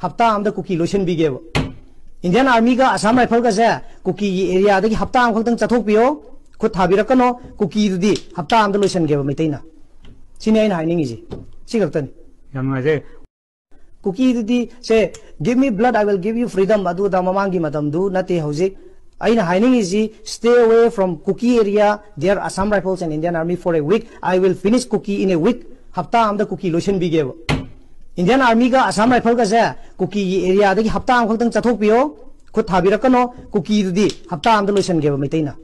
हफ्ता आमदा cookie lotion बिगेब Indian army का Assam rifle का से कुकी एरिया दगी हफ्ता आम खतंग चथोकपियो खुद थाबिरकनो कुकी दुदी हफ्ता आमदा लोशन गेब मैतैना सिने आइन हाइनिंग जी सिगतन यमजे कुकी दुदी से give me blood I will give you freedom अदु दा ममांगी मतम दु नते हौजिक aina hiding is stay away from cookie area there Assam Rifles and Indian Army for a week I will finish cookie in a week hafta am the cookie lotion bigeb Indian Army ka Assam Rifle ka se cookie area dagi hafta am khotang chathok piyo khud thabirakano cookie dudi hafta am the lotion geb maitaina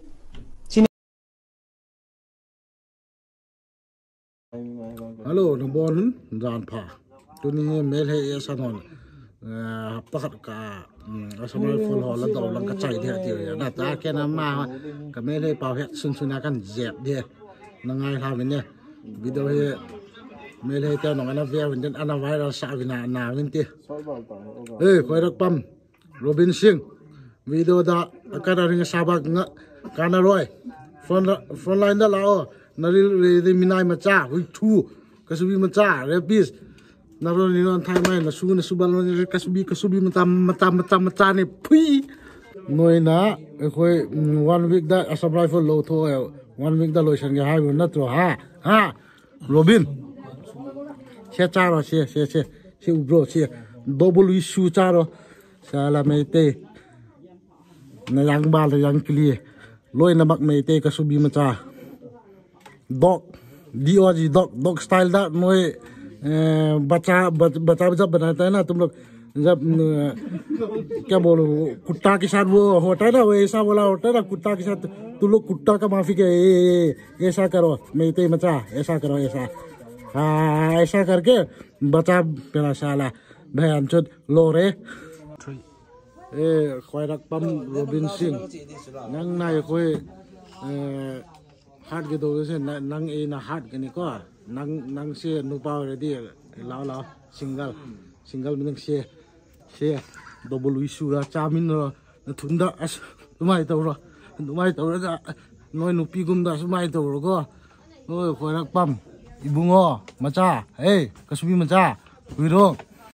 hello nambon jan pha tuni mel he yasanon hafta ka Assam Rifle hol la lang ka chai the ti na ta ke na ma ka me le pa he sun suna kan jep de na ngai tha ne video he me le ta no ana ve win ana virus sa vina na win ti khoi rak pam Robin Singh video da ka da ring sa ba nga kana roi front line da lao na ri minai ma cha hui thu ka su bi ma cha re bis naron ni non thai mai na su bal ni kasubi mata ni pui noi na khoi 1 week da Assam Rifle lo tho 1 week da lotion ge hai na tro ha Robin che cha ro che bro che double issue cha ro sala mai te na yang ba le yang kli loi na mak mai te kasubi mata dog dog style da noi बच्चा बनाता है ना तुम लोग जब क्या बोलो कुत्ता के साथ वो होता है ना वो ऐसा बोला होता है ना कुत्ता के साथ तुम लोग कुत्ता का माफी के ऐसा करो मैं तो मचा ऐसा करो ऐसा हाँ ऐसा करके बचा मेरा साला भैन चुद लो रे कोई रकम रोबिन सिंह नंग ना ये कोई हार्ट के दो से नंग ए ना हार्ट के निको nang se nu pa ready lao single min se double issue ra chamin ro thunda as tumai to ro da noi nu pi gum da sumai to ro ko oi khoirak pam ibungo macha hey kasbi macha wi ro